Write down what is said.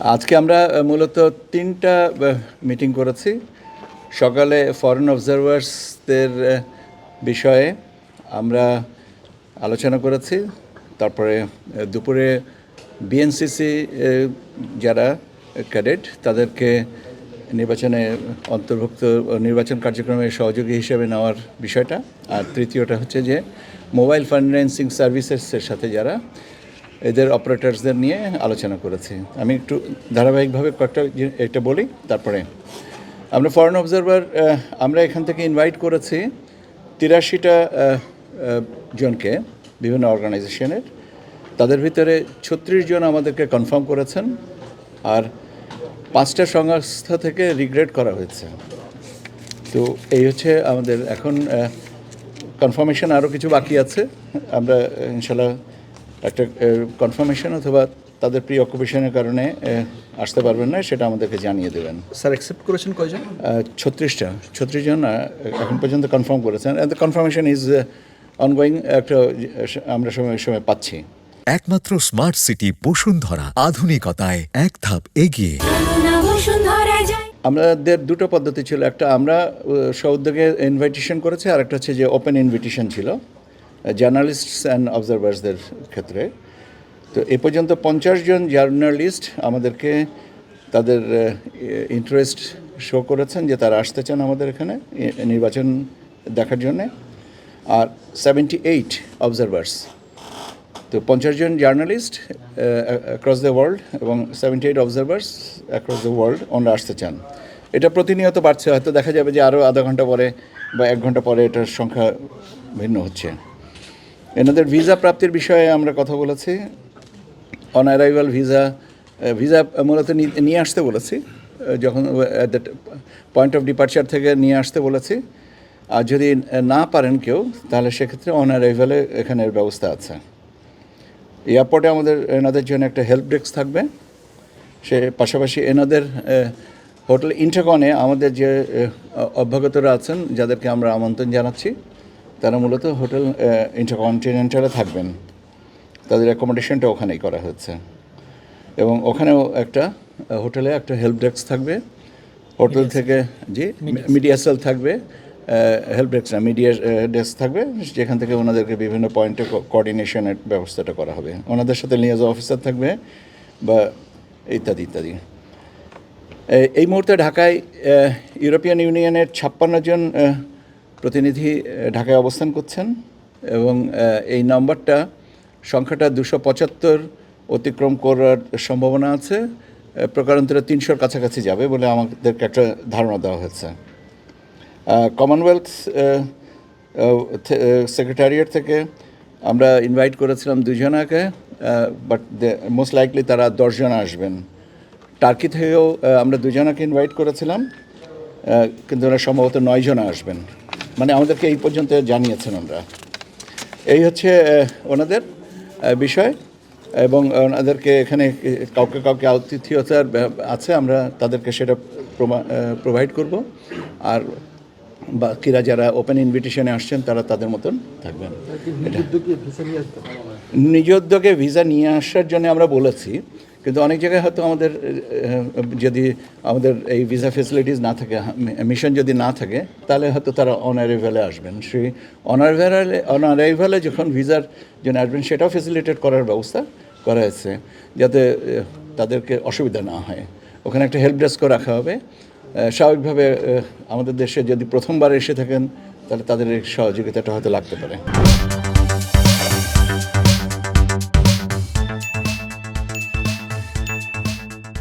আজকে আমরা মূলত ৩টা মিটিং করেছি। সকালে ফরেন অবজারভার্সদের বিষয়ে আমরা আলোচনা করেছি। তারপরে দুপুরে বিএনসিসি যারা ক্যাডেট তাদেরকে নির্বাচনে অন্তর্ভুক্ত নির্বাচন কার্যক্রমে সহযোগী হিসেবে নেওয়ার বিষয়টা। আর তৃতীয়টা হচ্ছে যে মোবাইল ফাইন্যান্সিং সার্ভিসেসের সাথে যারা এদের অপারেটরসদের নিয়ে আলোচনা করেছি। আমি একটু ধারাবাহিকভাবে কয়েকটা এটা বলি। তারপরে আমরা ফরেন অবজারভার আমরা এখান থেকে ইনভাইট করেছি ৮৩টা জনকে বিভিন্ন অর্গানাইজেশনের। তাদের ভিতরে ৩৬ জন আমাদেরকে কনফার্ম করেছেন, আর 5টা সংস্থা থেকে রিগ্রেড করা হয়েছে। তো এই হচ্ছে আমাদের এখন কনফার্মেশন। আরও কিছু বাকি আছে। আমরা ইনশাল্লাহ একটা কনফার্মেশন অথবা তাদের প্রি অকুপেশনের কারণে আসতে পারবেন না সেটা আমাদেরকে জানিয়ে দেবেন। স্যার অ্যাকসেপ্ট করেছেন কয়জন? 36 জন এখন পর্যন্ত কনফার্ম করেছেন। The confirmation is ongoing. একটা আমরা সময় পাচ্ছি। একমাত্র স্মার্ট সিটি বসুন্ধরা, আধুনিকতায় এক ধাপ এগিয়ে। আমাদের দুটো পদ্ধতি ছিল। একটা আমরা স্ব-উদ্যোগে ইনভাইটেশন করেছি, আর একটা হচ্ছে যে ওপেন ইনভিটেশন ছিল জার্নালিস্টস অ্যান্ড অবজারভার্সদের ক্ষেত্রে। তো এ পর্যন্ত 50 জন জার্নালিস্ট আমাদেরকে তাদের ইন্টারেস্ট শো করেছেন যে তারা আসতে চান আমাদের এখানে নির্বাচন দেখার জন্যে। আর 78 অবজারভার্স। তো 50 জন জার্নালিস্ট অ্যাক্রস দ্য ওয়ার্ল্ড এবং 78 অবজারভার্স অ্যাক্রস দ্য ওয়ার্ল্ড ওনারা আসতে চান। এটা প্রতিনিয়ত বাড়ছে। হয়তো দেখা যাবে যে আরও আধা ঘন্টা পরে বা 1 ঘন্টা পরে এটার সংখ্যা ভিন্ন হচ্ছে। এনাদের ভিসা প্রাপ্তির বিষয়ে আমরা কথা বলেছি। অন অ্যারাইভাল ভিসা মূলত নিয়ে আসতে বলেছি, যখন at the point of departure থেকে নিয়ে আসতে বলেছি। আর যদি না পারেন কেউ, তাহলে সেক্ষেত্রে অন অ্যারাইভালে এখানের ব্যবস্থা আছে। এয়ারপোর্টে আমাদের এনাদের জন্য একটা হেল্প ডেস্ক থাকবে। সে পাশাপাশি এনাদের হোটেল ইন্টারকনে আমাদের যে অভ্যাগতরা আছেন, যাদেরকে আমরা আমন্ত্রণ জানাচ্ছি, তারা মূলত হোটেল ইন্টারকন্টিনেন্টালে থাকবেন। তাদের অ্যাকোমোডেশনটা ওখানেই করা হচ্ছে। এবং ওখানেও একটা হোটেলে একটা হেল্প ডেস্ক থাকবে। হোটেল থেকে মিডিয়া সেল থাকবে, হেল্প ডেস্ক না, মিডিয়া ডেস্ক থাকবে, যেখান থেকে ওনাদেরকে বিভিন্ন পয়েন্টে কোঅর্ডিনেশনের ব্যবস্থাটা করা হবে। ওনাদের সাথে লিয়াজ অফিসার থাকবে বা ইত্যাদি ইত্যাদি। এই মুহূর্তে ঢাকায় ইউরোপিয়ান ইউনিয়নের 56 জন প্রতিনিধি ঢাকায় অবস্থান করছেন এবং এই সংখ্যাটা 275 অতিক্রম করার সম্ভাবনা আছে। প্রকারান্তরে 300-র কাছাকাছি যাবে বলে আমাদেরকে একটা ধারণা দেওয়া হয়েছে। কমনওয়েলথ সেক্রেটারিয়েট থেকে আমরা ইনভাইট করেছিলাম 2 জনকে, বাট মোস্ট লাইকলি তারা 10 জন আসবেন। টার্কি থেকেও আমরা 2 জনকে ইনভাইট করেছিলাম, কিন্তু ওরা সম্ভবত 9 জন আসবেন। মানে আমাদেরকে এই পর্যন্ত জানিয়েছেন ওনারা। এই হচ্ছে ওনাদের বিষয়। এবং ওনাদেরকে এখানে কাউকে আতিথেয়তার আছে, আমরা তাদেরকে সেটা প্রোভাইড করব। আর বাকিরা যারা ওপেন ইনভিটেশনে আসছেন তারা তাদের মতন থাকবেন। নিজ উদ্যোগে ভিসা নিয়ে আসার জন্য আমরা বলেছি, কিন্তু অনেক জায়গায় হয়তো আমাদের যদি আমাদের এই ভিসা ফেসিলিটিস না থাকে, মিশন যদি না থাকে, তাহলে হয়তো তারা অন অ্যারাইভালে আসবেন। সেই অন অ্যারাইভালে যখন ভিসার জন্য আসবেন, সেটাও ফেসিলিটেট করার ব্যবস্থা করা হয়েছে, যাতে তাদেরকে অসুবিধা না হয়। ওখানে একটা হেল্প ডেস্কও রাখা হবে। স্বাভাবিকভাবে আমাদের দেশে যদি প্রথমবার এসে থাকেন, তাহলে তাদের সহযোগিতাটা হয়তো লাগতে পারে।